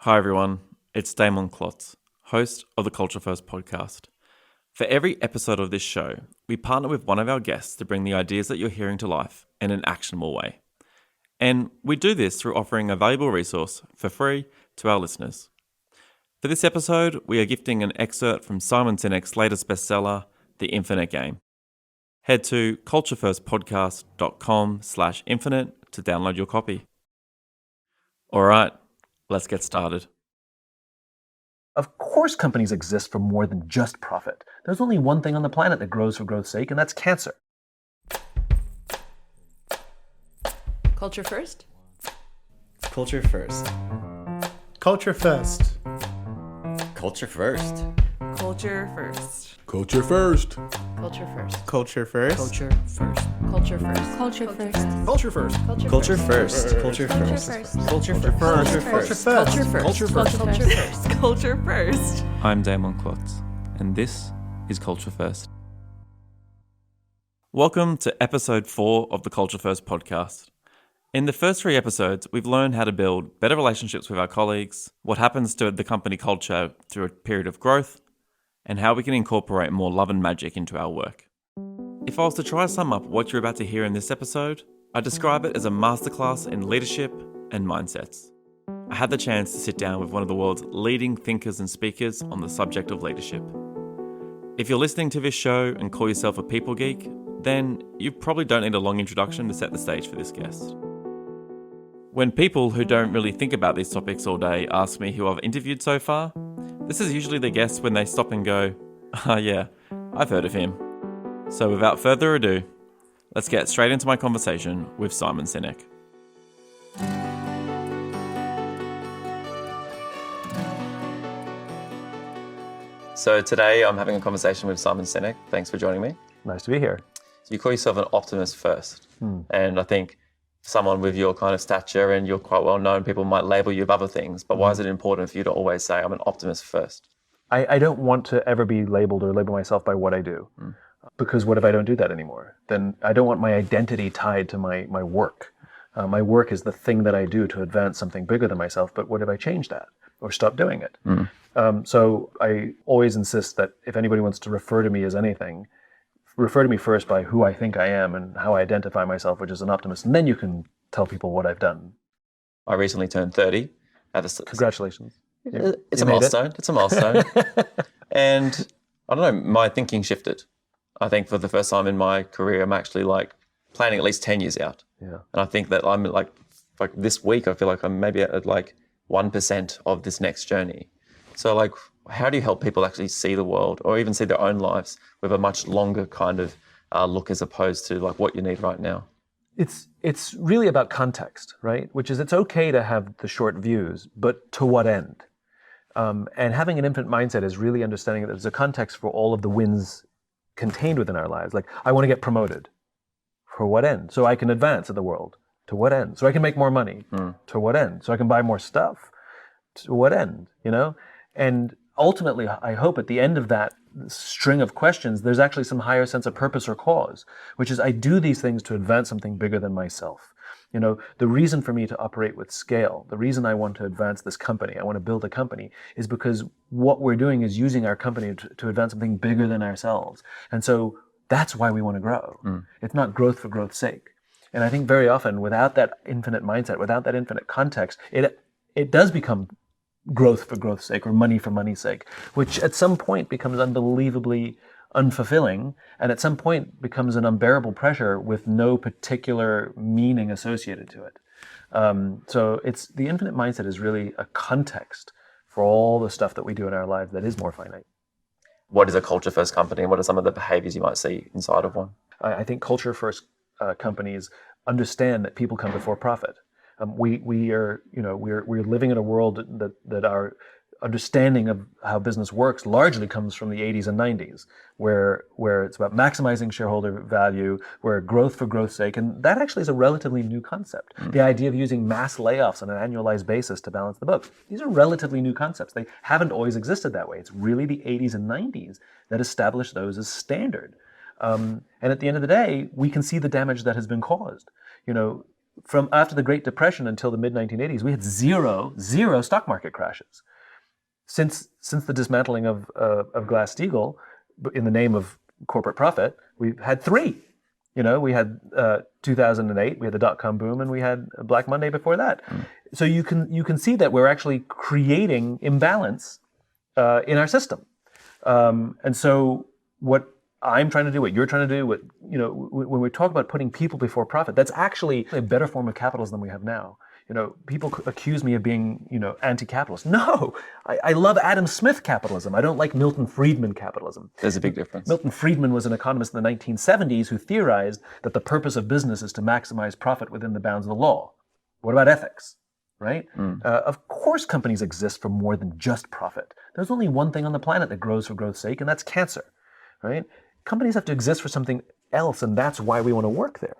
Hi everyone, it's Damon Klotz, host of the Culture First podcast. For every episode of this show, we partner with one of our guests to bring the ideas that you're hearing to life in an actionable way. And we do this through offering a valuable resource for free to our listeners. For this episode, we are gifting an excerpt from Simon Sinek's latest bestseller, The Infinite Game. Head to culturefirstpodcast.com/infinite to download your copy. All right, let's get started. Of course companies exist for more than just profit. There's only one thing on the planet that grows for growth's sake, and that's cancer. Culture first? Culture first. Culture first. Culture first. Culture first. Culture first. Culture first. Culture first. Culture first. Culture first. Culture first. Culture first. Culture first. Culture first. Culture first. Culture first. Culture first. Culture first. Culture first. Culture first. I'm Damon Klotz, and this is Culture First. Welcome to episode 4 of the Culture First podcast. In the first 3 episodes, we've learned how to build better relationships with our colleagues, what happens to the company culture through a period of growth, and how we can incorporate more love and magic into our work. If I was to try to sum up what you're about to hear in this episode, I'd describe it as a masterclass in leadership and mindsets. I had the chance to sit down with one of the world's leading thinkers and speakers on the subject of leadership. If you're listening to this show and call yourself a people geek, then you probably don't need a long introduction to set the stage for this guest. When people who don't really think about these topics all day ask me who I've interviewed so far, this is usually the guest when they stop and go, yeah, I've heard of him. So without further ado, let's get straight into my conversation with Simon Sinek. So today I'm having a conversation with Simon Sinek. Thanks for joining me. Nice to be here. So you call yourself an optimist first. And I think someone with your kind of stature and you're quite well known, people might label you with other things, but why is it important for you to always say I'm an optimist first? I don't want to ever be labeled or label myself by what I do. Because what if I don't do that anymore? Then I don't want my identity tied to my work. My work is the thing that I do to advance something bigger than myself, but what if I change that or stop doing it? So I always insist that if anybody wants to refer to me as anything, refer to me first by who I think I am and how I identify myself, which is an optimist, and then you can tell people what I've done. I recently turned 30. Congratulations. It's a milestone. It's a milestone. And I don't know, my thinking shifted. I think for the first time in my career, I'm actually like planning at least 10 years out. Yeah. And I think that I'm like this week, I feel like I'm maybe at like 1% of this next journey. So like, how do you help people actually see the world or even see their own lives with a much longer kind of look as opposed to like what you need right now? It's really about context, right? Which is, it's okay to have the short views, but to what end? And having an infinite mindset is really understanding that there's a context for all of the wins contained within our lives. Like, I want to get promoted. For what end? So I can advance in the world. To what end? So I can make more money. To what end? So I can buy more stuff. To what end? You know? And ultimately, I hope at the end of that string of questions, there's actually some higher sense of purpose or cause, which is I do these things to advance something bigger than myself. You know, the reason for me to operate with scale, the reason I want to advance this company, I want to build a company, is because what we're doing is using our company to advance something bigger than ourselves. And so that's why we want to grow. It's not growth for growth's sake. And I think very often without that infinite mindset, without that infinite context, it does become growth for growth's sake or money for money's sake, which at some point becomes unbelievably unfulfilling, and at some point becomes an unbearable pressure with no particular meaning associated to it. So it's the infinite mindset is really a context for all the stuff that we do in our lives that is more finite. What is a culture first company and what are some of the behaviors you might see inside of one? I think culture first companies understand that people come before profit. We're living in a world that our understanding of how business works largely comes from the 80s and 90s, where it's about maximizing shareholder value, where growth for growth's sake, and that actually is a relatively new concept. The idea of using mass layoffs on an annualized basis to balance the books. These are relatively new concepts. They haven't always existed that way. It's really the 80s and 90s that established those as standard. And at the end of the day, we can see the damage that has been caused. You know, from after the Great Depression until the mid-1980s, we had zero stock market crashes. Since the dismantling of Glass-Steagall, in the name of corporate profit, we've had three. We had 2008, we had the dot-com boom, and we had Black Monday before that. So you can see that we're actually creating imbalance in our system. And so what I'm trying to do, what you're trying to do, when we talk about putting people before profit, that's actually a better form of capitalism than we have now. People accuse me of being, anti-capitalist. No, I love Adam Smith capitalism. I don't like Milton Friedman capitalism. There's a big difference. Milton Friedman was an economist in the 1970s who theorized that the purpose of business is to maximize profit within the bounds of the law. What about ethics, right? Of course companies exist for more than just profit. There's only one thing on the planet that grows for growth's sake, and that's cancer, right? Companies have to exist for something else, and that's why we want to work there.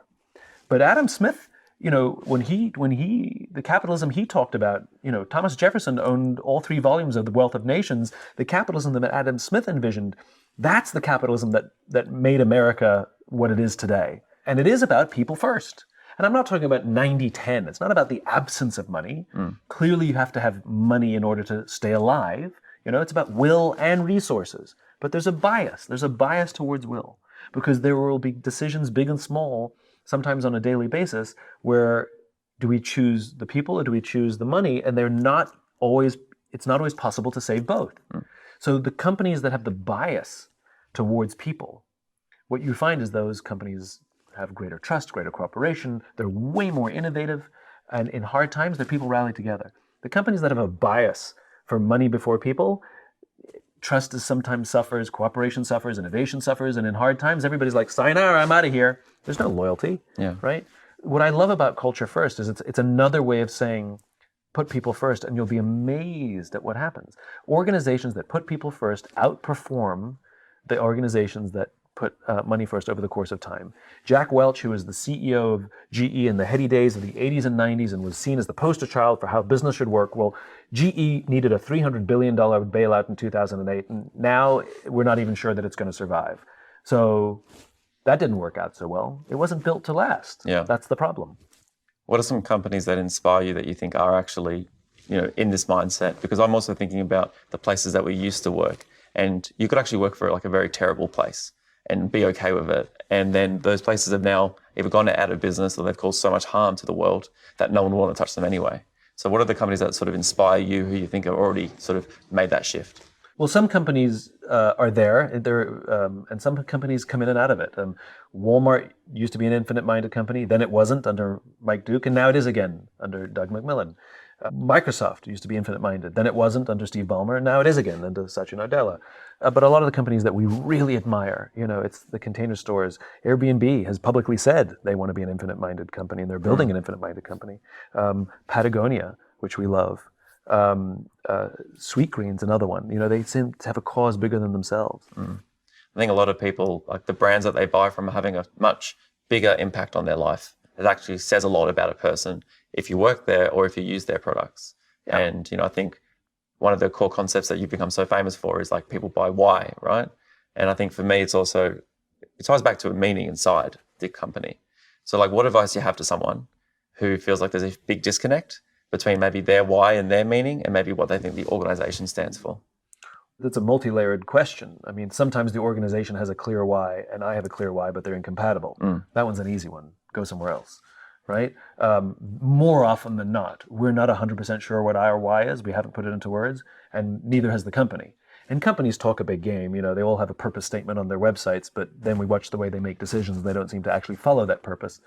But Adam Smith, when the capitalism he talked about, Thomas Jefferson owned all 3 volumes of The Wealth of Nations. The capitalism that Adam Smith envisioned, that's the capitalism that made America what it is today. And it is about people first. And I'm not talking about 90-10. It's not about the absence of money. Clearly you have to have money in order to stay alive. It's about will and resources. But there's a bias. There's a bias towards will, because there will be decisions, big and small, sometimes on a daily basis, where do we choose the people or do we choose the money? And it's not always possible to save both. So the companies that have the bias towards people, what you find is those companies have greater trust, greater cooperation, they're way more innovative, and in hard times, their people rally together. The companies that have a bias for money before people, trust sometimes suffers, cooperation suffers, innovation suffers, and in hard times, everybody's like, sayonara, I'm out of here. There's no loyalty, right? What I love about Culture First is it's another way of saying, put people first, and you'll be amazed at what happens. Organizations that put people first outperform the organizations that put money first over the course of time. Jack Welch, who was the CEO of GE in the heady days of the 80s and 90s and was seen as the poster child for how business should work. Well, GE needed a $300 billion bailout in 2008, and now we're not even sure that it's going to survive. So that didn't work out so well. It wasn't built to last. Yeah. That's the problem. What are some companies that inspire you that you think are actually, in this mindset? Because I'm also thinking about the places that we used to work, and you could actually work for like a very terrible place and be okay with it. And then those places have now either gone out of business or they've caused so much harm to the world that no one will want to touch them anyway. So what are the companies that sort of inspire you, who you think have already sort of made that shift? Well, some companies are there, and some companies come in and out of it. Walmart used to be an infinite-minded company, then it wasn't under Mike Duke, and now it is again under Doug McMillan. Microsoft used to be infinite-minded, then it wasn't under Steve Ballmer, and now it is again under Satya Nadella. But a lot of the companies that we really admire, it's the Container Stores. Airbnb has publicly said they want to be an infinite-minded company, and they're building an infinite-minded company. Patagonia, which we love. Sweetgreen's another one. They seem to have a cause bigger than themselves. I think a lot of people, like the brands that they buy from, are having a much bigger impact on their life. It actually says a lot about a person if you work there or if you use their products. Yeah. And, I think one of the core concepts that you've become so famous for is like people buy why, right? And I think for me, it ties back to a meaning inside the company. So like what advice do you have to someone who feels like there's a big disconnect between maybe their why and their meaning and maybe what they think the organization stands for? That's a multi-layered question. I mean, sometimes the organization has a clear why and I have a clear why, but they're incompatible. That one's an easy one. Go somewhere else, right? More often than not, we're not 100% sure what our why is. We haven't put it into words, and neither has the company. And companies talk a big game. They all have a purpose statement on their websites, but then we watch the way they make decisions and they don't seem to actually follow that purpose.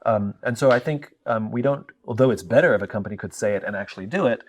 And so I think we don't, although it's better if a company could say it and actually do it,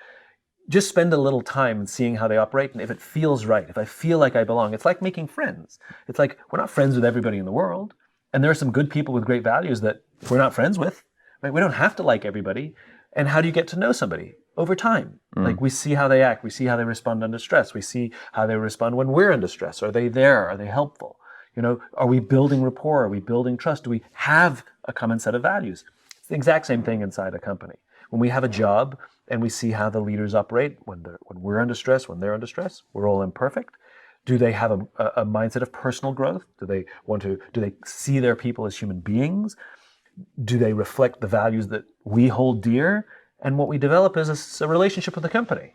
just spend a little time seeing how they operate, and if it feels right, if I feel like I belong. It's like making friends. It's like we're not friends with everybody in the world, and there are some good people with great values that we're not friends with. Right? We don't have to like everybody. And how do you get to know somebody? Over time. Like we see how they act, we see how they respond under stress, we see how they respond when we're under stress. Are they there? Are they helpful? Are we building rapport? Are we building trust? Do we have a common set of values? It's the exact same thing inside a company. When we have a job and we see how the leaders operate, when we're under stress, when they're under stress, we're all imperfect. Do they have a mindset of personal growth? Do they see their people as human beings? Do they reflect the values that we hold dear, and what we develop is a relationship with the company.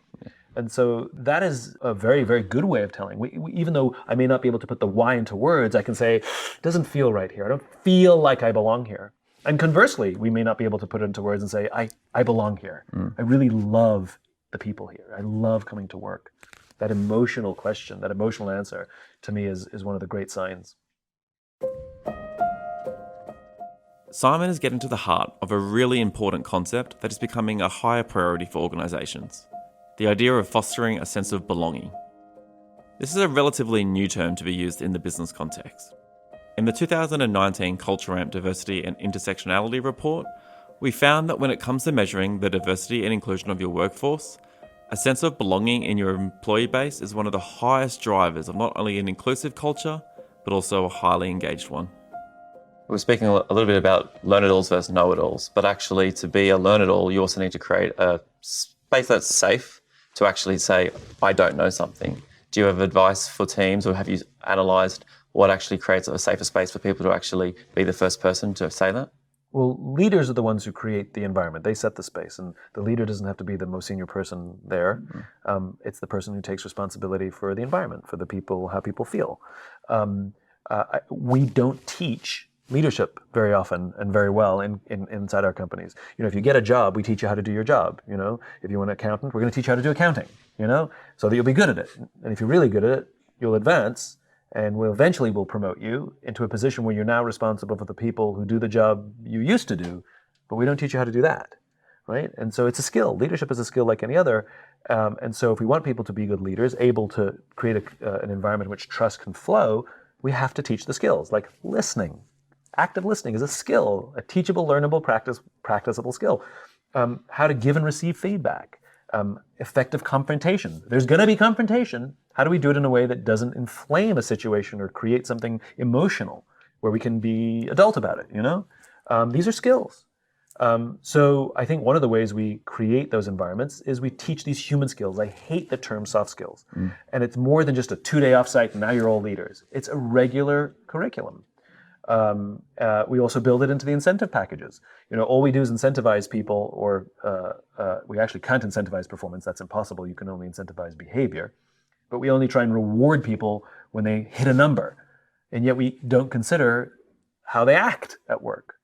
And so that is a very, very good way of telling. Even though I may not be able to put the why into words, I can say, it doesn't feel right here. I don't feel like I belong here. And conversely, we may not be able to put it into words and say, I belong here. I really love the people here. I love coming to work. That emotional question, that emotional answer, to me is one of the great signs. Simon is getting to the heart of a really important concept that is becoming a higher priority for organisations. The idea of fostering a sense of belonging. This is a relatively new term to be used in the business context. In the 2019 Culture Amp Diversity and Intersectionality report, we found that when it comes to measuring the diversity and inclusion of your workforce, a sense of belonging in your employee base is one of the highest drivers of not only an inclusive culture, but also a highly engaged one. We're speaking a little bit about learn-it-alls versus know-it-alls, but actually to be a learn-it-all, you also need to create a space that's safe to actually say, I don't know something. Do you have advice for teams, or have you analysed what actually creates a safer space for people to actually be the first person to say that? Well, leaders are the ones who create the environment. They set the space, and the leader doesn't have to be the most senior person there. It's the person who takes responsibility for the environment, for the people, how people feel. We don't teach leadership very often and very well inside our companies. If you get a job, we teach you how to do your job. If you want an accountant, we're going to teach you how to do accounting. So that you'll be good at it. And if you're really good at it, you'll advance, and we'll promote you into a position where you're now responsible for the people who do the job you used to do. But we don't teach you how to do that, right? And so it's a skill. Leadership is a skill like any other. And so if we want people to be good leaders, able to create an environment in which trust can flow, we have to teach the skills, like listening. Active listening is a skill, a teachable, learnable, practicable skill. How to give and receive feedback. Effective confrontation. There's going to be confrontation. How do we do it in a way that doesn't inflame a situation or create something emotional where we can be adult about it, These are skills. So I think one of the ways we create those environments is we teach these human skills. I hate the term soft skills. And it's more than just a 2-day offsite and now you're all leaders. It's a regular curriculum. We also build it into the incentive packages. All we do is incentivize people, or we actually can't incentivize performance. That's impossible. You can only incentivize behavior. But we only try and reward people when they hit a number. And yet we don't consider how they act at work.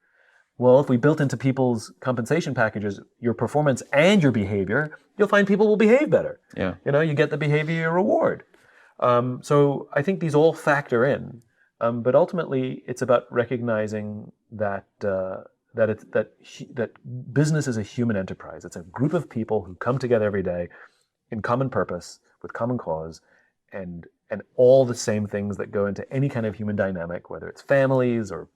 Well, if we built into people's compensation packages your performance and your behavior, you'll find people will behave better. Yeah. You get the behavior reward. So I think these all factor in. But ultimately, it's about recognizing that business is a human enterprise. It's a group of people who come together every day in common purpose, with common cause, and all the same things that go into any kind of human dynamic, whether it's families or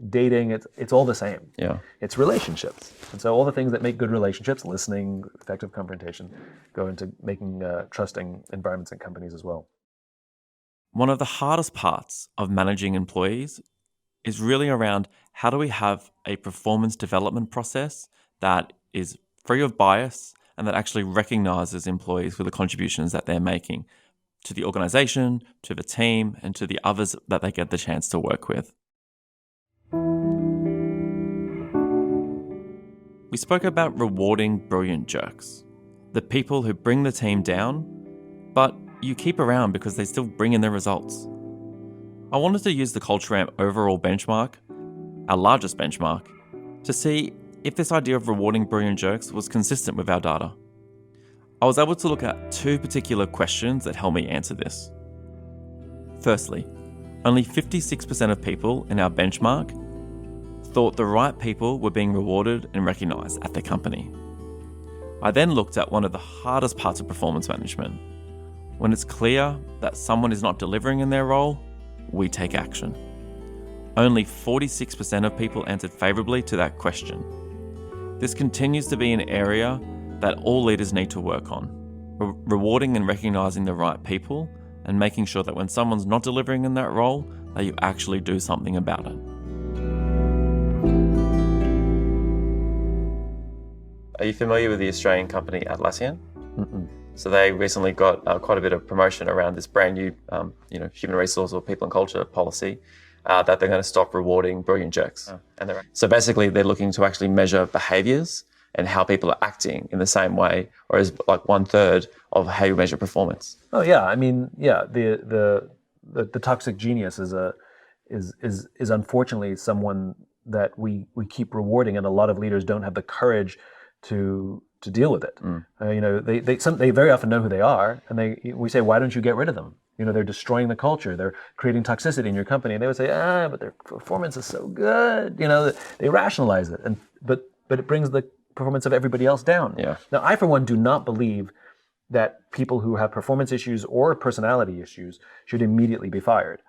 dating. It's all the same. Yeah. It's relationships, and so all the things that make good relationships, listening, effective confrontation, go into making trusting environments and companies as well. One of the hardest parts of managing employees is really around how do we have a performance development process that is free of bias and that actually recognizes employees for the contributions that they're making to the organization, to the team, and to the others that they get the chance to work with. We spoke about rewarding brilliant jerks, the people who bring the team down, but you keep around because they still bring in the results. I wanted to use the Culture Amp overall benchmark, our largest benchmark, to see if this idea of rewarding brilliant jerks was consistent with our data. I was able to look at 2 particular questions that helped me answer this. Firstly, only 56% of people in our benchmark thought the right people were being rewarded and recognised at their company. I then looked at one of the hardest parts of performance management. When it's clear that someone is not delivering in their role, we take action. Only 46% of people answered favourably to that question. This continues to be an area that all leaders need to work on, rewarding and recognising the right people and making sure that when someone's not delivering in that role, that you actually do something about it. Are you familiar with the Australian company Atlassian? Mm-mm. So they recently got quite a bit of promotion around this brand new, human resource or people and culture policy, that they're going to stop rewarding brilliant jerks. So basically, they're looking to actually measure behaviors and how people are acting in the same way, or as like 1/3 of how you measure performance. Oh yeah, I mean, yeah, the toxic genius is unfortunately someone that we keep rewarding, and a lot of leaders don't have the courage to deal with it. They very often know who they are, and we say, why don't you get rid of them? They're destroying the culture. They're creating toxicity in your company, and they would say, but their performance is so good. They rationalize it, but it brings the performance of everybody else down. Yeah. Now, I for one do not believe that people who have performance issues or personality issues should immediately be fired.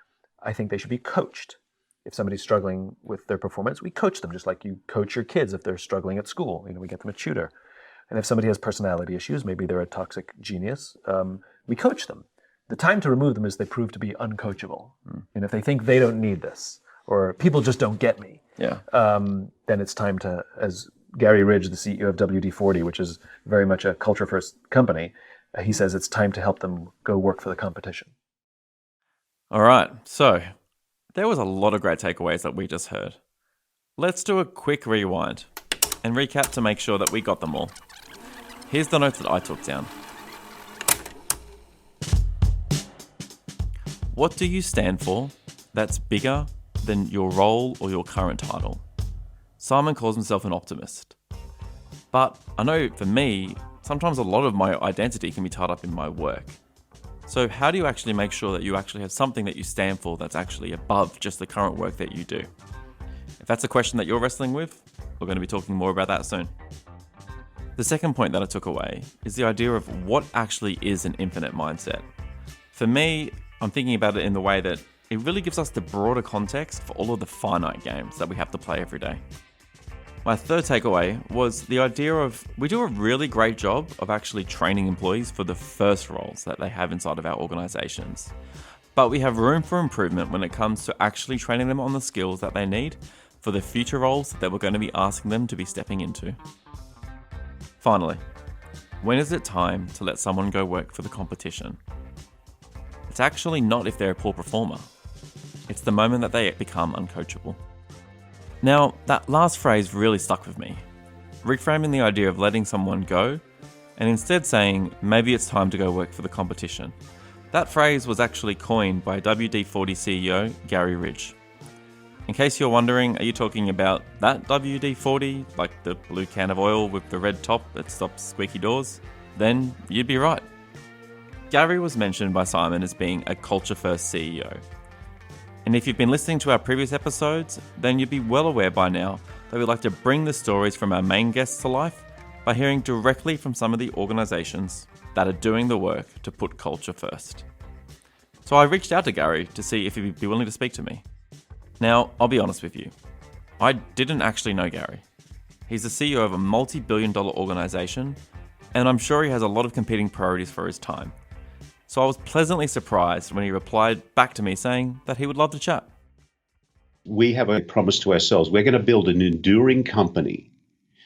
I think they should be coached. If somebody's struggling with their performance, we coach them just like you coach your kids if they're struggling at school. We get them a tutor. And if somebody has personality issues, maybe they're a toxic genius, we coach them. The time to remove them is they prove to be uncoachable. And if they think they don't need this, or people just don't get me, then it's time to, as Gary Ridge, the CEO of WD-40, which is very much a culture-first company, he says it's time to help them go work for the competition. All right, so there was a lot of great takeaways that we just heard. Let's do a quick rewind and recap to make sure that we got them all. Here's the notes that I took down. What do you stand for that's bigger than your role or your current title? Simon calls himself an optimist. But I know for me, sometimes a lot of my identity can be tied up in my work. So how do you actually make sure that you actually have something that you stand for that's actually above just the current work that you do? If that's a question that you're wrestling with, we're going to be talking more about that soon. The second point that I took away is the idea of what actually is an infinite mindset. For me, I'm thinking about it in the way that it really gives us the broader context for all of the finite games that we have to play every day. My third takeaway was the idea of we do a really great job of actually training employees for the first roles that they have inside of our organizations. But we have room for improvement when it comes to actually training them on the skills that they need for the future roles that we're going to be asking them to be stepping into. Finally, when is it time to let someone go work for the competition? It's actually not if they're a poor performer. It's the moment that they become uncoachable. Now, that last phrase really stuck with me. Reframing the idea of letting someone go and instead saying, maybe it's time to go work for the competition. That phrase was actually coined by WD-40 CEO Gary Ridge. In case you're wondering, are you talking about that WD-40, like the blue can of oil with the red top that stops squeaky doors? Then you'd be right. Gary was mentioned by Simon as being a culture-first CEO. And if you've been listening to our previous episodes, then you'd be well aware by now that we like to bring the stories from our main guests to life by hearing directly from some of the organizations that are doing the work to put culture first. So I reached out to Gary to see if he'd be willing to speak to me. Now, I'll be honest with you, I didn't actually know Gary. He's the CEO of a multi-billion-dollar organization, and I'm sure he has a lot of competing priorities for his time. So I was pleasantly surprised when he replied back to me saying that he would love to chat. We have a promise to ourselves. We're going to build an enduring company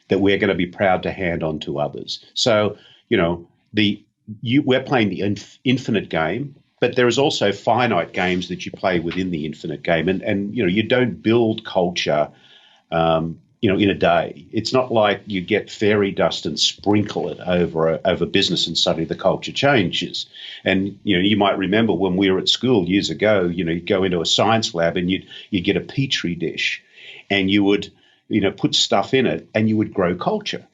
that we're going to be proud to hand on to others. So, we're playing the infinite game, but there is also finite games that you play within the infinite game. And you don't build culture, in a day. It's not like you get fairy dust and sprinkle it over business and suddenly the culture changes. And, you might remember when we were at school years ago, you'd go into a science lab and you'd get a petri dish and you would, put stuff in it and you would grow culture.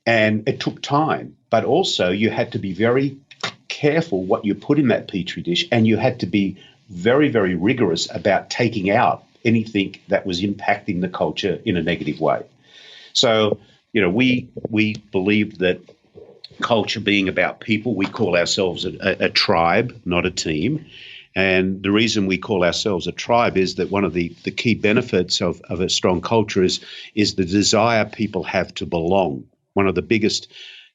And it took time, but also you had to be very careful what you put in that petri dish, and you had to be very, very rigorous about taking out anything that was impacting the culture in a negative way. So, we believe that culture being about people, we call ourselves a tribe, not a team. And the reason we call ourselves a tribe is that one of the key benefits of a strong culture is the desire people have to belong. One of the biggest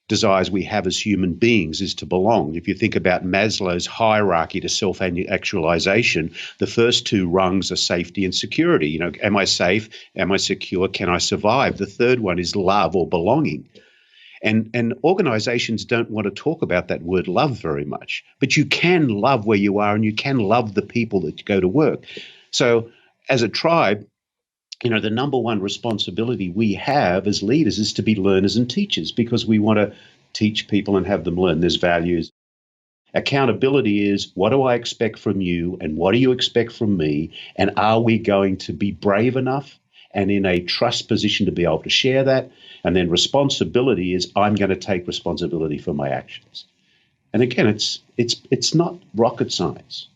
desires we have as human beings is to belong. If you think about Maslow's hierarchy to self-actualization, the first two rungs are safety and security. Am I safe? Am I secure? Can I survive? The third one is love or belonging. And organizations don't want to talk about that word love very much, but you can love where you are and you can love the people that go to work. So as a tribe, the number one responsibility we have as leaders is to be learners and teachers, because we want to teach people and have them learn. There's values. Accountability is, what do I expect from you and what do you expect from me? And are we going to be brave enough and in a trust position to be able to share that? And then responsibility is, I'm going to take responsibility for my actions. And again, it's not rocket science.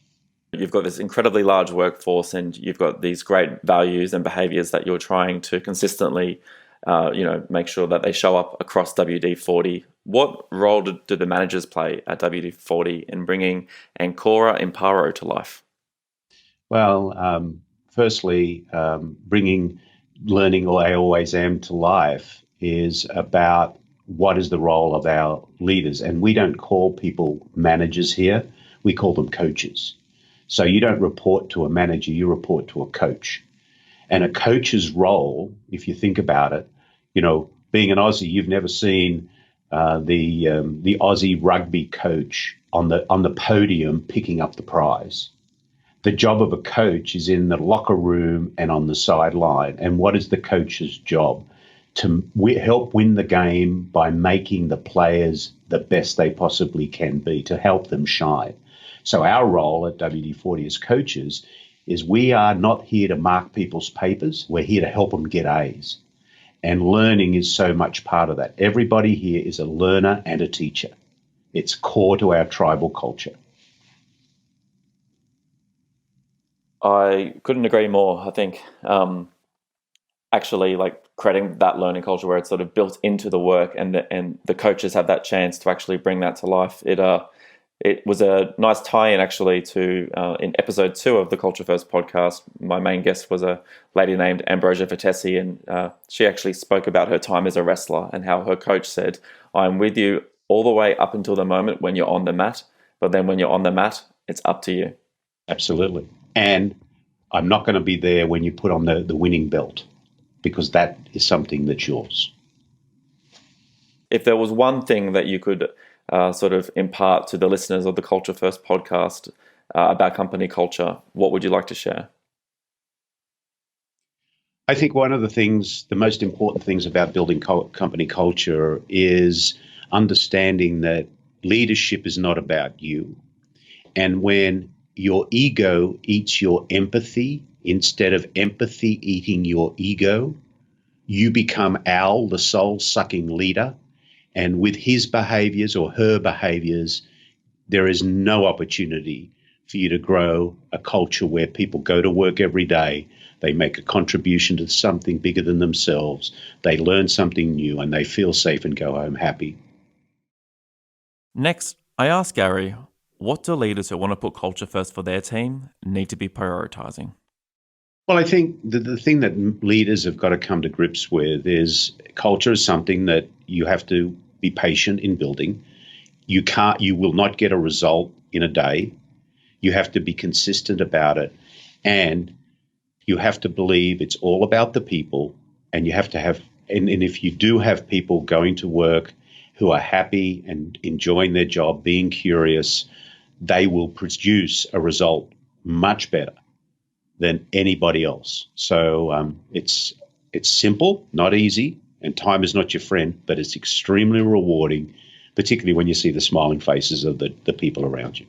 You've got this incredibly large workforce and you've got these great values and behaviors that you're trying to consistently make sure that they show up across WD-40. What role do the managers play at WD-40 in bringing Ancora Imparo to life? Well, firstly, bringing learning or I always am to life is about what is the role of our leaders. And we don't call people managers here. We call them coaches. So you don't report to a manager, you report to a coach. And a coach's role, if you think about it, being an Aussie, you've never seen the Aussie rugby coach on the podium picking up the prize. The job of a coach is in the locker room and on the sideline. And what is the coach's job? To help win the game by making the players the best they possibly can be, to help them shine. So our role at WD-40 as coaches is we are not here to mark people's papers. We're here to help them get A's. And learning is so much part of that. Everybody here is a learner and a teacher. It's core to our tribal culture. I couldn't agree more. I think actually creating that learning culture where it's sort of built into the work and the coaches have that chance to actually bring that to life. It was a nice tie-in actually to in episode 2 of the Culture First podcast. My main guest was a lady named Ambrosia Vitesi, and she actually spoke about her time as a wrestler and how her coach said, I'm with you all the way up until the moment when you're on the mat, but then when you're on the mat, it's up to you. Absolutely. And I'm not going to be there when you put on the winning belt, because that is something that's yours. If there was one thing that you could sort of impart to the listeners of the Culture First podcast about company culture, what would you like to share? I think one of the most important things about building company culture is understanding that leadership is not about you. And when your ego eats your empathy instead of empathy eating your ego, you become Al, the soul-sucking leader. And with his behaviors or her behaviors, there is no opportunity for you to grow a culture where people go to work every day, they make a contribution to something bigger than themselves, they learn something new, and they feel safe and go home happy. Next, I asked Gary, what do leaders who want to put culture first for their team need to be prioritizing? Well, I think the thing that leaders have got to come to grips with is culture is something that you have to be patient in building. You will not get a result in a day. You have to be consistent about it. And you have to believe it's all about the people. And you have to have, and if you do have people going to work who are happy and enjoying their job, being curious, they will produce a result much better than anybody else. So it's simple, not easy, and time is not your friend, but it's extremely rewarding, particularly when you see the smiling faces of the people around you.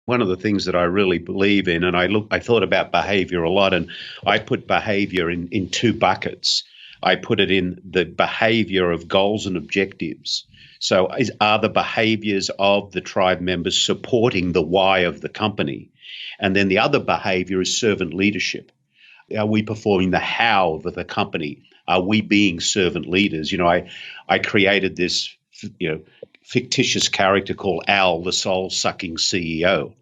One of the things that I really believe in, and I thought about behavior a lot, and I put behavior in 2 buckets. I put it in the behavior of goals and objectives. So are the behaviors of the tribe members supporting the why of the company? And then the other behavior is servant leadership. Are we performing the how of the company? Are we being servant leaders? I created this, fictitious character called Al, the soul-sucking CEO.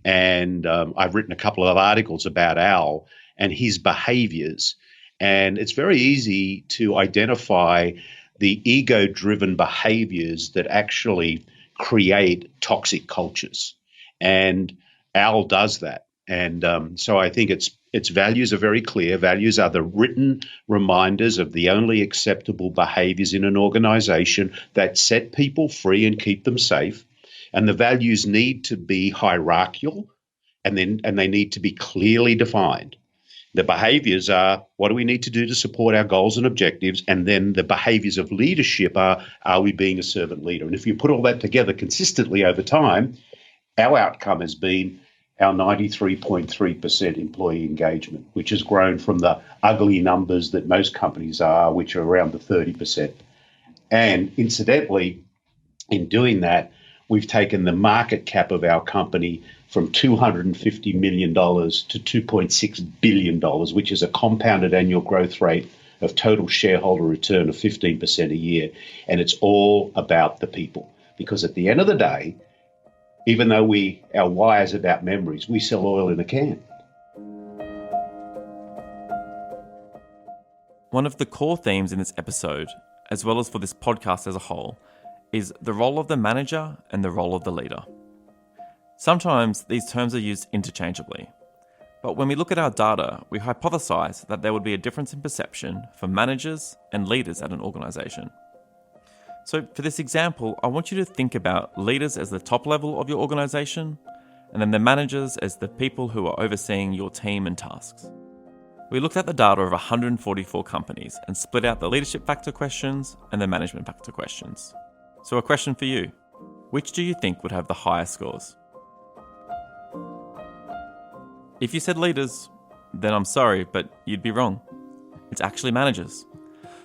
And I've written a couple of articles about Al and his behaviors. And it's very easy to identify the ego-driven behaviors that actually create toxic cultures. And Al does that. And so I think its values are very clear. Values are the written reminders of the only acceptable behaviors in an organization that set people free and keep them safe. And the values need to be hierarchical, and they need to be clearly defined. The behaviors are, what do we need to do to support our goals and objectives? And then the behaviors of leadership are we being a servant leader? And if you put all that together consistently over time, our outcome has been our 93.3% employee engagement, which has grown from the ugly numbers that most companies are, which are around the 30%. And incidentally, in doing that, we've taken the market cap of our company from $250 million to $2.6 billion, which is a compounded annual growth rate of total shareholder return of 15% a year. And it's all about the people. Because at the end of the day, even though our why is about memories, we sell oil in a can. One of the core themes in this episode, as well as for this podcast as a whole, is the role of the manager and the role of the leader. Sometimes these terms are used interchangeably, but when we look at our data, we hypothesize that there would be a difference in perception for managers and leaders at an organisation. So for this example, I want you to think about leaders as the top level of your organisation, and then the managers as the people who are overseeing your team and tasks. We looked at the data of 144 companies and split out the leadership factor questions and the management factor questions. So a question for you, which do you think would have the highest scores? If you said leaders, then I'm sorry, but you'd be wrong. It's actually managers.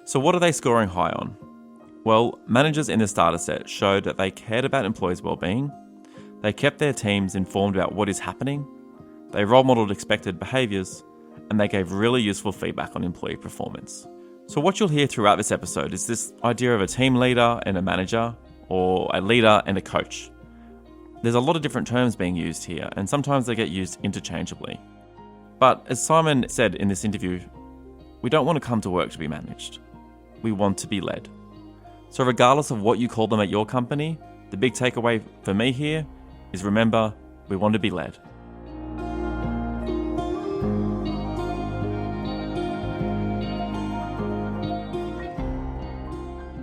So what are they scoring high on? Well, managers in this data set showed that they cared about employees' well-being, they kept their teams informed about what is happening, they role-modelled expected behaviours, and they gave really useful feedback on employee performance. So what you'll hear throughout this episode is this idea of a team leader and a manager, or a leader and a coach. There's a lot of different terms being used here, and sometimes they get used interchangeably. But as Simon said in this interview, we don't want to come to work to be managed. We want to be led. So regardless of what you call them at your company, the big takeaway for me here is remember, we want to be led.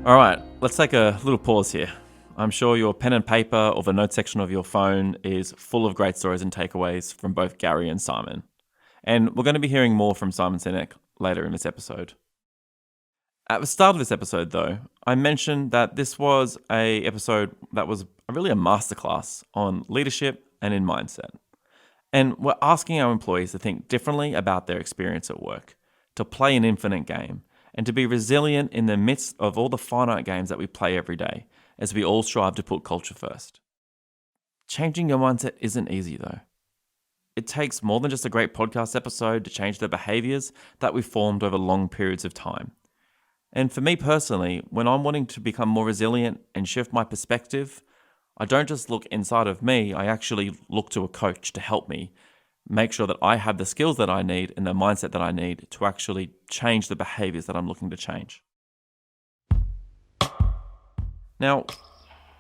All right, let's take a little pause here. I'm sure your pen and paper or the notes section of your phone is full of great stories and takeaways from both Gary and Simon. And we're going to be hearing more from Simon Sinek later in this episode. At the start of this episode, though, I mentioned that this was an episode that was really a masterclass on leadership and in mindset. And we're asking our employees to think differently about their experience at work, to play an infinite game, and to be resilient in the midst of all the finite games that we play every day, as we all strive to put culture first. Changing your mindset isn't easy, though. It takes more than just a great podcast episode to change the behaviours that we've formed over long periods of time. And for me personally, when I'm wanting to become more resilient and shift my perspective, I don't just look inside of me, I actually look to a coach to help me make sure that I have the skills that I need and the mindset that I need to actually change the behaviours that I'm looking to change. Now,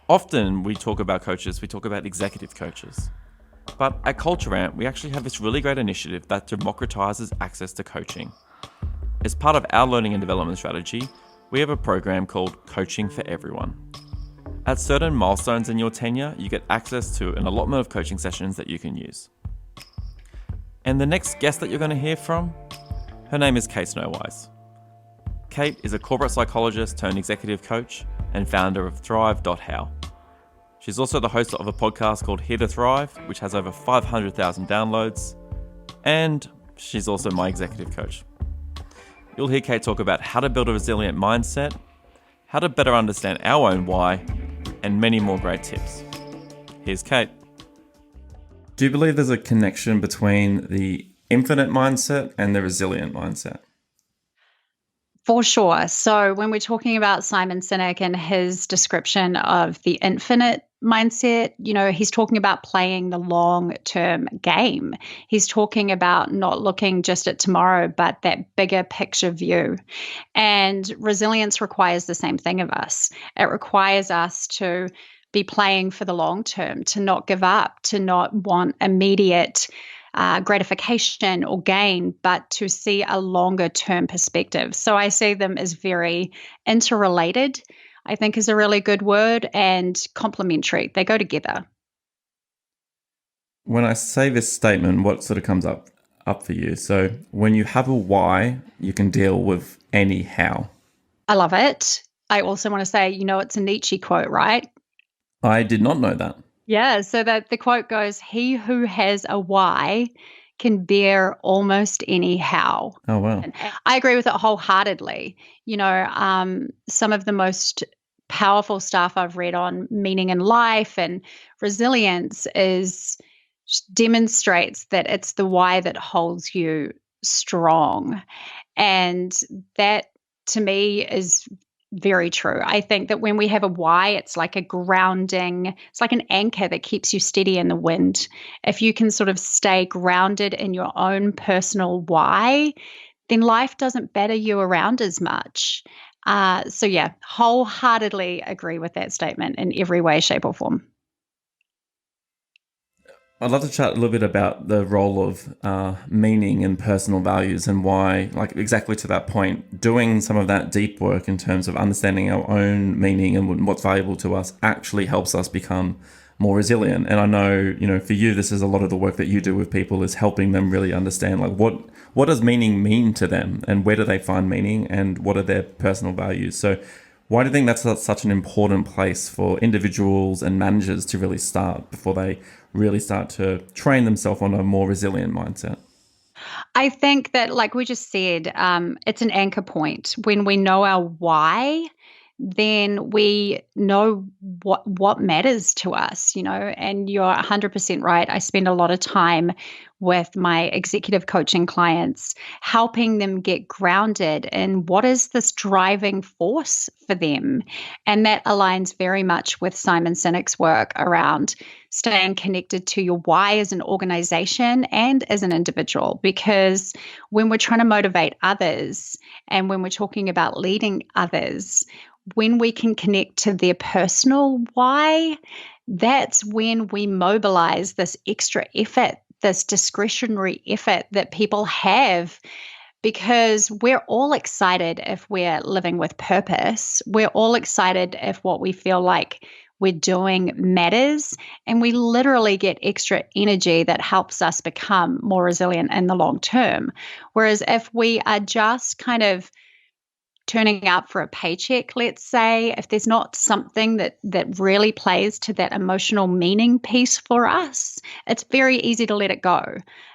often we talk about coaches, we talk about executive coaches. But at Culture Amp, we actually have this really great initiative that democratizes access to coaching. As part of our learning and development strategy, we have a program called Coaching for Everyone. At certain milestones in your tenure, you get access to an allotment of coaching sessions that you can use. And the next guest that you're going to hear from, her name is Kate Snowise. Kate is a corporate psychologist turned executive coach and founder of Thrive.How. She's also the host of a podcast called Here to Thrive, which has over 500,000 downloads. And she's also my executive coach. You'll hear Kate talk about how to build a resilient mindset, how to better understand our own why, and many more great tips. Here's Kate. Do you believe there's a connection between the infinite mindset and the resilient mindset? For sure. So when we're talking about Simon Sinek and his description of the infinite mindset, he's talking about playing the long-term game. He's talking about not looking just at tomorrow, but that bigger picture view. And resilience requires the same thing of us. It requires us to be playing for the long term, to not give up, to not want immediate gratification or gain, but to see a longer term perspective. So I see them as very interrelated, I think is a really good word, and complementary. They go together. When I say this statement, what sort of comes up? up for you. So when you have a why, you can deal with any how. I love it. I also want to say, it's a Nietzsche quote, right? I did not know that. Yeah. So that the quote goes, he who has a why can bear almost any how. Oh, wow. And I agree with it wholeheartedly. Some of the most powerful stuff I've read on meaning in life and resilience demonstrates that it's the why that holds you strong. And that to me is very true. I think that when we have a why, it's like a grounding, it's like an anchor that keeps you steady in the wind. If you can sort of stay grounded in your own personal why, then life doesn't batter you around as much. So yeah, wholeheartedly agree with that statement in every way, shape, or form. I'd love to chat a little bit about the role of meaning and personal values and why, like exactly to that point, doing some of that deep work in terms of understanding our own meaning and what's valuable to us actually helps us become more resilient. And I know, for you, this is a lot of the work that you do with people is helping them really understand, like what does meaning mean to them and where do they find meaning and what are their personal values. So why do you think that's such an important place for individuals and managers to really start before they really start to train themselves on a more resilient mindset? I think that, like we just said, it's an anchor point. When we know our why, then we know what matters to us, and you're 100% right. I spend a lot of time with my executive coaching clients, helping them get grounded in what is this driving force for them. And that aligns very much with Simon Sinek's work around staying connected to your why as an organization and as an individual. Because when we're trying to motivate others and when we're talking about leading others, when we can connect to their personal why, that's when we mobilize this extra effort, this discretionary effort that people have, because we're all excited if we're living with purpose. We're all excited if what we feel like we're doing matters, and we literally get extra energy that helps us become more resilient in the long term. Whereas if we are just kind of turning up for a paycheck, let's say, if there's not something that really plays to that emotional meaning piece for us, it's very easy to let it go.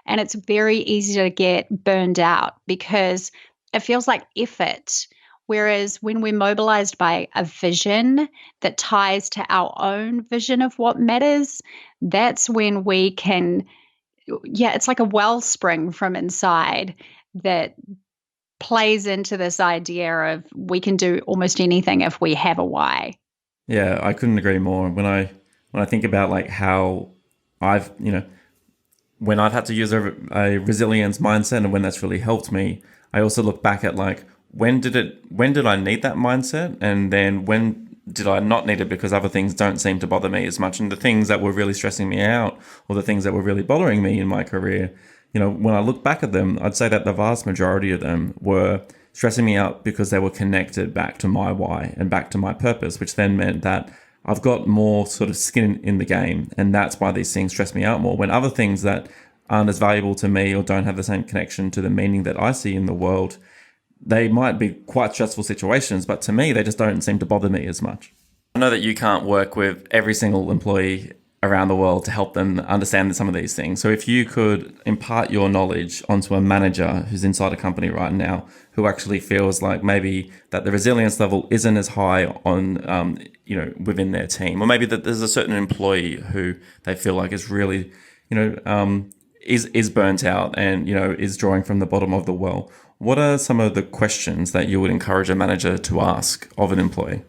And it's very easy to get burned out because it feels like effort. Whereas when we're mobilized by a vision that ties to our own vision of what matters, that's when we can, it's like a wellspring from inside that plays into this idea of we can do almost anything if we have a why. Yeah, I couldn't agree more. When I think about like how I've, when I've had to use a resilience mindset and when that's really helped me, I also look back at like, when did I need that mindset? And then when did I not need it because other things don't seem to bother me as much? And the things that were really stressing me out or the things that were really bothering me in my career, when I look back at them, I'd say that the vast majority of them were stressing me out because they were connected back to my why and back to my purpose, which then meant that I've got more sort of skin in the game. And that's why these things stress me out more. When other things that aren't as valuable to me or don't have the same connection to the meaning that I see in the world, they might be quite stressful situations, but to me, they just don't seem to bother me as much. I know that you can't work with every single employee around the world to help them understand some of these things. So if you could impart your knowledge onto a manager who's inside a company right now, who actually feels like maybe that the resilience level isn't as high on, within their team, or maybe that there's a certain employee who they feel like is really, is burnt out and, is drawing from the bottom of the well. What are some of the questions that you would encourage a manager to ask of an employee?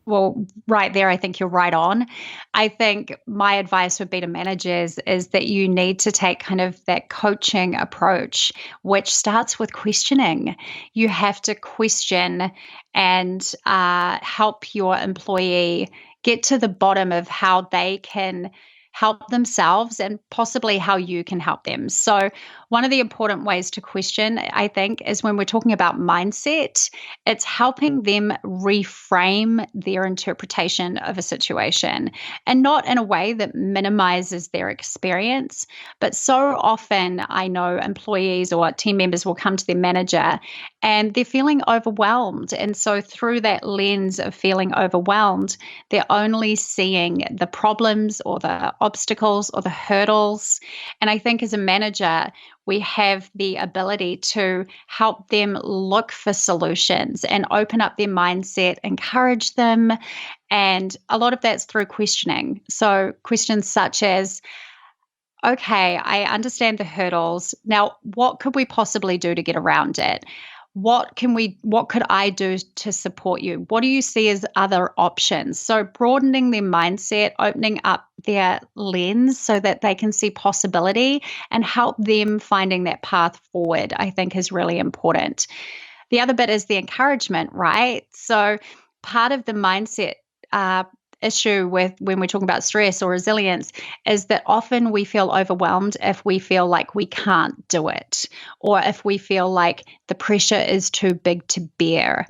Well, right there, I think you're right on. I think my advice would be to managers is that you need to take kind of that coaching approach, which starts with questioning. You have to question and help your employee get to the bottom of how they can help themselves and possibly how you can help them. So one of the important ways to question, I think, is when we're talking about mindset, it's helping them reframe their interpretation of a situation, and not in a way that minimizes their experience. But so often I know employees or team members will come to their manager and they're feeling overwhelmed. And so through that lens of feeling overwhelmed, they're only seeing the problems or the obstacles or the hurdles. And I think as a manager, we have the ability to help them look for solutions and open up their mindset, encourage them. And a lot of that's through questioning. So questions such as, okay, I understand the hurdles. Now, what could we possibly do to get around it? What could I do to support you? What do you see as other options? So broadening their mindset, opening up their lens so that they can see possibility and help them finding that path forward, I think is really important. The other bit is the encouragement, right? So part of the mindset issue with when we're talking about stress or resilience is that often we feel overwhelmed if we feel like we can't do it, or if we feel like the pressure is too big to bear.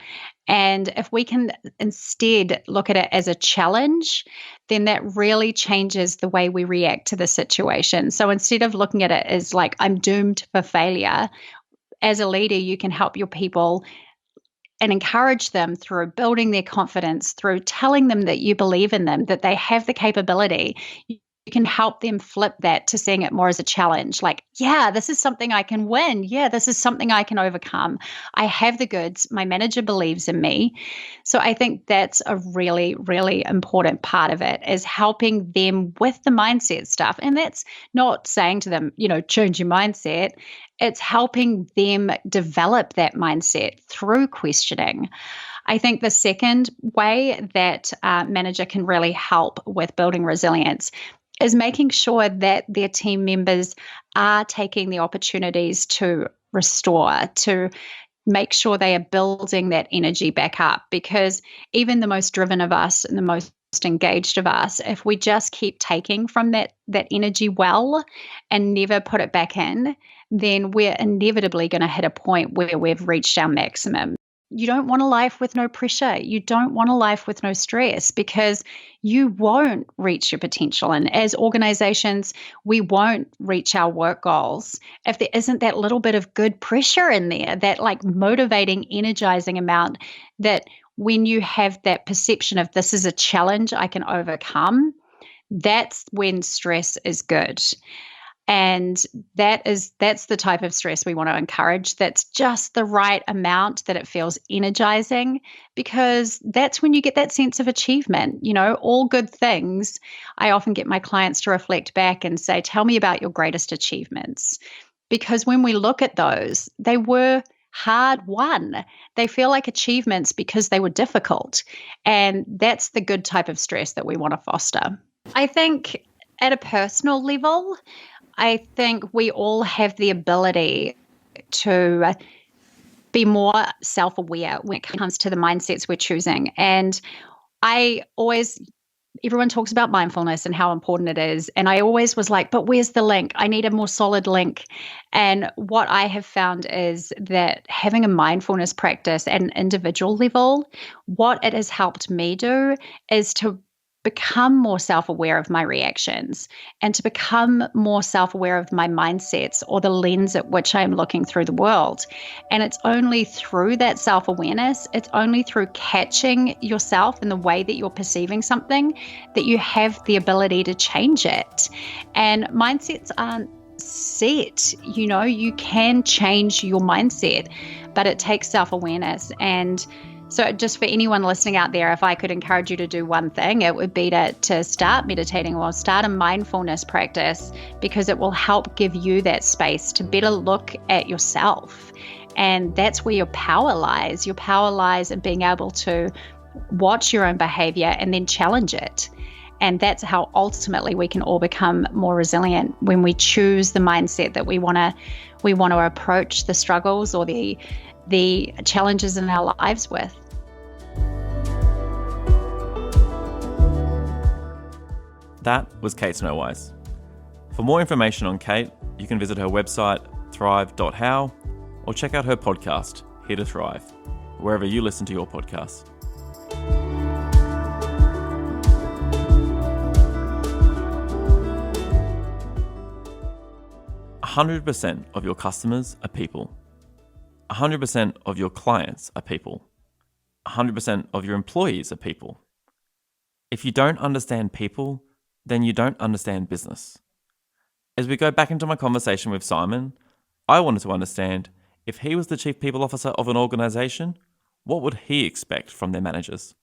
And if we can instead look at it as a challenge, then that really changes the way we react to the situation. So instead of looking at it as like, I'm doomed for failure, as a leader, you can help your people and encourage them through building their confidence, through telling them that you believe in them, that they have the capability. You can help them flip that to seeing it more as a challenge. Like, yeah, this is something I can win. Yeah, this is something I can overcome. I have the goods. My manager believes in me. So I think that's a really, really important part of it, is helping them with the mindset stuff. And that's not saying to them, change your mindset. It's helping them develop that mindset through questioning. I think the second way that a manager can really help with building resilience is making sure that their team members are taking the opportunities to restore, to make sure they are building that energy back up. Because even the most driven of us and the most engaged of us, if we just keep taking from that energy well and never put it back in, then we're inevitably going to hit a point where we've reached our maximum. You don't want a life with no pressure. You don't want a life with no stress, because you won't reach your potential. And as organizations, we won't reach our work goals if there isn't that little bit of good pressure in there, that like motivating, energizing amount, that when you have that perception of this is a challenge I can overcome, that's when stress is good. And that's the type of stress we want to encourage. That's just the right amount that it feels energizing, because that's when you get that sense of achievement. All good things. I often get my clients to reflect back and say, tell me about your greatest achievements. Because when we look at those, they were hard won. They feel like achievements because they were difficult. And that's the good type of stress that we want to foster. I think at a personal level, I think we all have the ability to be more self-aware when it comes to the mindsets we're choosing. And everyone talks about mindfulness and how important it is. And I always was like, but where's the link? I need a more solid link. And what I have found is that having a mindfulness practice at an individual level, what it has helped me do is to become more self-aware of my reactions and to become more self-aware of my mindsets or the lens at which I'm looking through the world. And it's only through that self-awareness, it's only through catching yourself in the way that you're perceiving something that you have the ability to change it. And mindsets aren't set. You can change your mindset, but it takes self-awareness. And so just for anyone listening out there, if I could encourage you to do one thing, it would be to start meditating or start a mindfulness practice, because it will help give you that space to better look at yourself. And that's where your power lies. Your power lies in being able to watch your own behavior and then challenge it. And that's how ultimately we can all become more resilient, when we choose the mindset that we want to approach the struggles or the challenges in our lives with. That was Kate Snowise. For more information on Kate, you can visit her website, Thrive.How, or check out her podcast, Here to Thrive, wherever you listen to your podcasts. 100% of your customers are people. 100% of your clients are people. 100% of your employees are people. If you don't understand people, then you don't understand business. As we go back into my conversation with Simon, I wanted to understand if he was the chief people officer of an organization, what would he expect from their managers?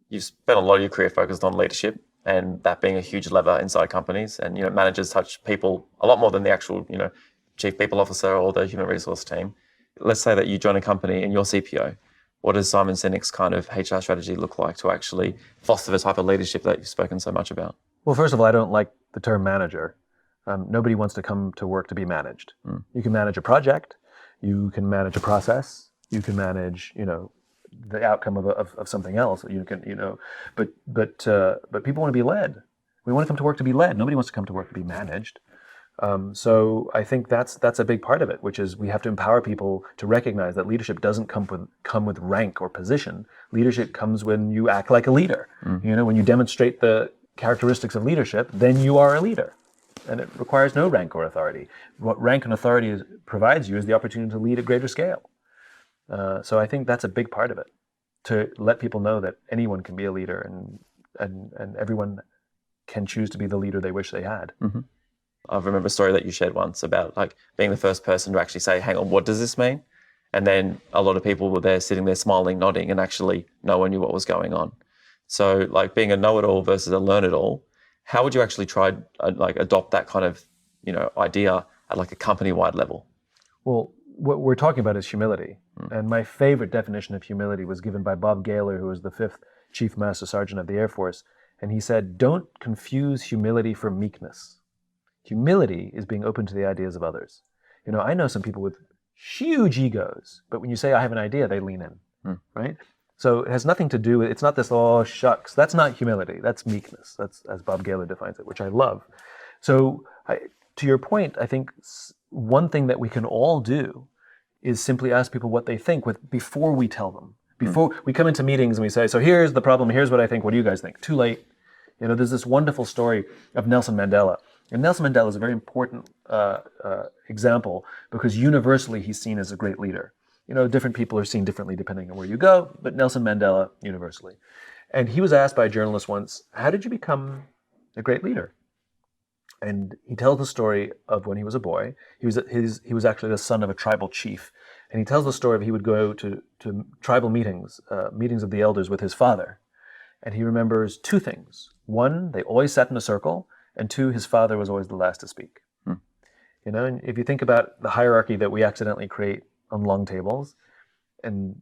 You've spent a lot of your career focused on leadership and that being a huge lever inside companies, and managers touch people a lot more than the actual chief people officer or the human resource team. Let's say that you join a company and you're CPO. What does Simon Sinek's kind of HR strategy look like to actually foster the type of leadership that you've spoken so much about? Well, first of all, I don't like the term manager. Nobody wants to come to work to be managed. You can manage a project, you can manage a process, you can manage, the outcome of something else. You can, but people want to be led. We want to come to work to be led. Nobody wants to come to work to be managed. So I think that's a big part of it, which is we have to empower people to recognize that leadership doesn't come with rank or position. Leadership comes when you act like a leader. When you demonstrate the characteristics of leadership, then you are a leader. And it requires no rank or authority. What rank and authority provides you is the opportunity to lead at greater scale. So I think that's a big part of it, to let people know that anyone can be a leader and everyone can choose to be the leader they wish they had. Mm-hmm. I remember a story that you shared once about being the first person to actually say, hang on, what does this mean? And then a lot of people were there sitting there smiling, nodding, and actually no one knew what was going on. So being a know-it-all versus a learn-it-all, how would you actually try adopt that kind of idea at a company-wide level? Well, what we're talking about is humility. And my favorite definition of humility was given by Bob Gaylor, who was the 5th Chief Master Sergeant of the Air Force. And he said, don't confuse humility for meekness. Humility is being open to the ideas of others. I know some people with huge egos, but when you say, I have an idea, they lean in, right? So it has nothing to do with, it's not this, oh, shucks. That's not humility. That's meekness. That's as Bob Gaylor defines it, which I love. So to your point, I think one thing that we can all do is simply ask people what they think before we tell them. Before we come into meetings and we say, so here's the problem, here's what I think, what do you guys think? Too late. There's this wonderful story of Nelson Mandela. And Nelson Mandela is a very important example because universally he's seen as a great leader. Different people are seen differently depending on where you go, but Nelson Mandela universally. And he was asked by a journalist once, how did you become a great leader? And he tells the story of when he was a boy. He was actually the son of a tribal chief. And he tells the story of he would go to tribal meetings, meetings of the elders with his father. And he remembers 2 things. 1, they always sat in a circle. And 2, his father was always the last to speak. And if you think about the hierarchy that we accidentally create on long tables, and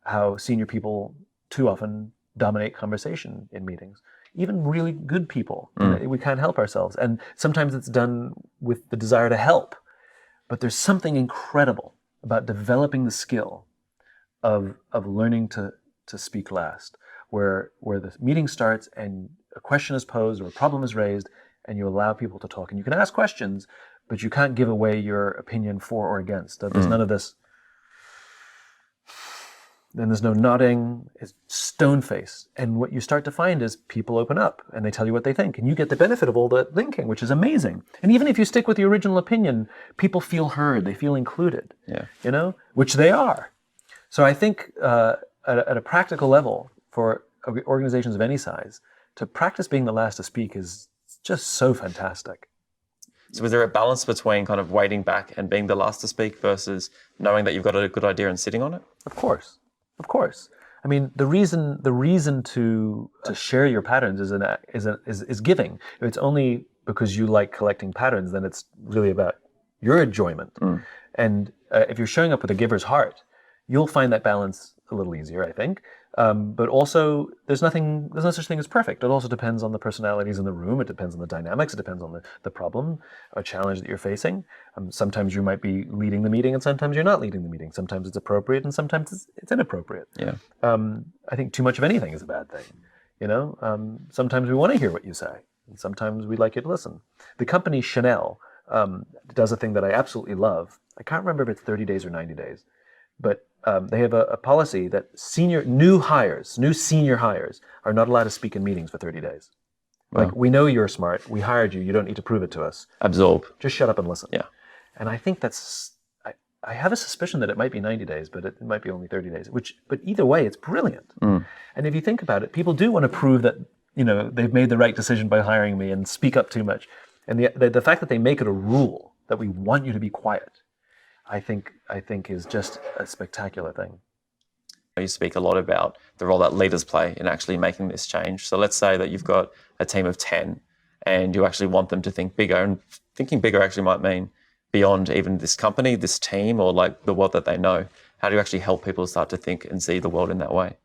how senior people too often dominate conversation in meetings, even really good people, we can't help ourselves. And sometimes it's done with the desire to help. But there's something incredible about developing the skill of learning to speak last, where the meeting starts and a question is posed or a problem is raised, and you allow people to talk. And you can ask questions, but you can't give away your opinion for or against. There's none of this. Then there's no nodding. It's stone face. And what you start to find is people open up and they tell you what they think. And you get the benefit of all that thinking, which is amazing. And even if you stick with the original opinion, people feel heard. They feel included, which they are. So I think at a practical level for organizations of any size, to practice being the last to speak is just so fantastic. So is there a balance between kind of waiting back and being the last to speak versus knowing that you've got a good idea and sitting on it? Of course. I mean, the reason to share your patterns is giving. If it's only because you like collecting patterns, then it's really about your enjoyment. And if you're showing up with a giver's heart, you'll find that balance a little easier, I think. But also, there's no such thing as perfect. It also depends on the personalities in the room. It depends on the dynamics. It depends on the problem or challenge that you're facing. Sometimes you might be leading the meeting and sometimes you're not leading the meeting. Sometimes it's appropriate and sometimes it's inappropriate. Yeah. I think too much of anything is a bad thing. Sometimes we want to hear what you say, and sometimes we'd like you to listen. The company Chanel does a thing that I absolutely love. I can't remember if it's 30 days or 90 days, but they have a policy that new senior hires are not allowed to speak in meetings for 30 days. Wow. Like, we know you're smart. We hired you. You don't need to prove it to us. Absorb. Just shut up and listen. Yeah. And I think I have a suspicion that it might be 90 days, but it might be only 30 days, but either way, it's brilliant. And if you think about it, people do want to prove that, they've made the right decision by hiring me and speak up too much. And the fact that they make it a rule that we want you to be quiet, I think is just a spectacular thing. You speak a lot about the role that leaders play in actually making this change. So let's say that you've got a team of 10 and you actually want them to think bigger. And thinking bigger actually might mean beyond even this company, this team, or like the world that they know. How do you actually help people start to think and see the world in that way?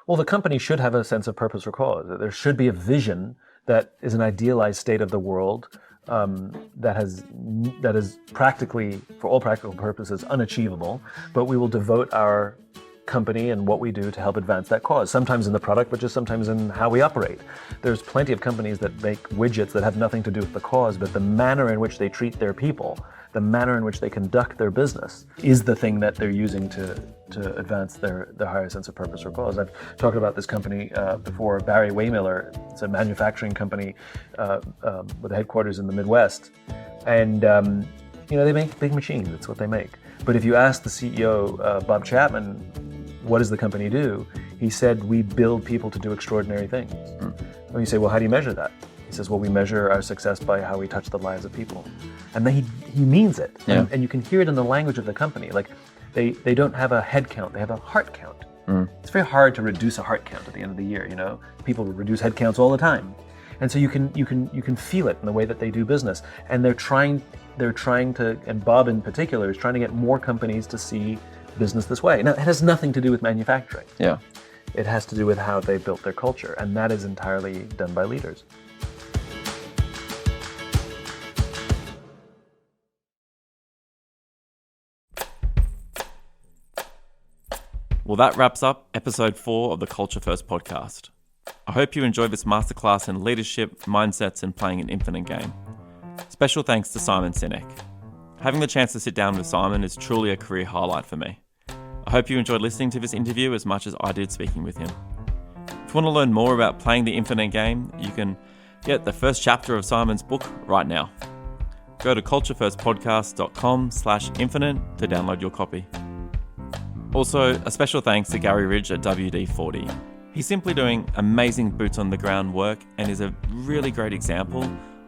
Well, the company should have a sense of purpose or cause. There should be a vision that is an idealized state of the world that is practically, for all practical purposes, unachievable, but we will devote our company and what we do to help advance that cause, sometimes in the product, but just sometimes in how we operate. There's plenty of companies that make widgets that have nothing to do with the cause, but the manner in which they treat their people, the manner in which they conduct their business is the thing that they're using to advance their higher sense of purpose or cause. I've talked about this company before, Barry Waymiller. It's a manufacturing company with headquarters in the Midwest. And they make big machines. That's what they make. But if you ask the CEO, Bob Chapman, what does the company do? He said, we build people to do extraordinary things. And you say, well, how do you measure that? He says, well, we measure our success by how we touch the lives of people. And then he means it. Yeah. And you can hear it in the language of the company. Like, they don't have a head count, they have a heart count. It's very hard to reduce a heart count at the end of the year, People reduce head counts all the time. And so you can feel it in the way that they do business. And they're trying to, and Bob in particular is trying to get more companies to see business this way. Now, it has nothing to do with manufacturing. Yeah. It has to do with how they built their culture, and that is entirely done by leaders. Well, that wraps up episode 4 of the Culture First podcast. I hope you enjoyed this masterclass in leadership, mindsets, and playing an infinite game. Special thanks to Simon Sinek. Having the chance to sit down with Simon is truly a career highlight for me. I hope you enjoyed listening to this interview as much as I did speaking with him. If you want to learn more about playing the infinite game, you can get the first chapter of Simon's book right now. Go to culturefirstpodcast.com/infinite to download your copy. Also, a special thanks to Gary Ridge at WD-40. He's simply doing amazing boots on the ground work and is a really great example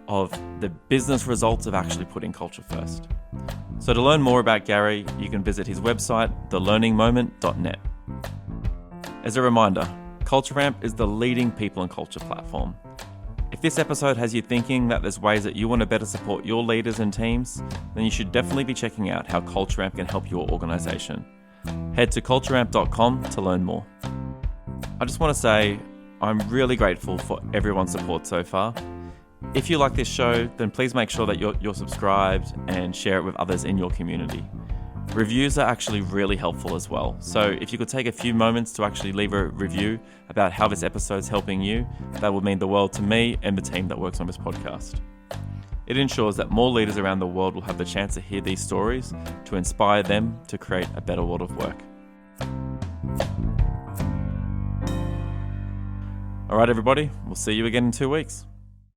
of the business results of actually putting culture first. So to learn more about Gary, you can visit his website, thelearningmoment.net. As a reminder, Culture Ramp is the leading people and culture platform. If this episode has you thinking that there's ways that you want to better support your leaders and teams, then you should definitely be checking out how Culture Ramp can help your organization. Head to cultureramp.com to learn more. I just want to say I'm really grateful for everyone's support so far. If you like this show, then please make sure that you're subscribed and share it with others in your community. Reviews are actually really helpful as well. So if you could take a few moments to actually leave a review about how this episode's helping you, that would mean the world to me and the team that works on this podcast. It ensures that more leaders around the world will have the chance to hear these stories to inspire them to create a better world of work. All right, everybody, we'll see you again in 2 weeks.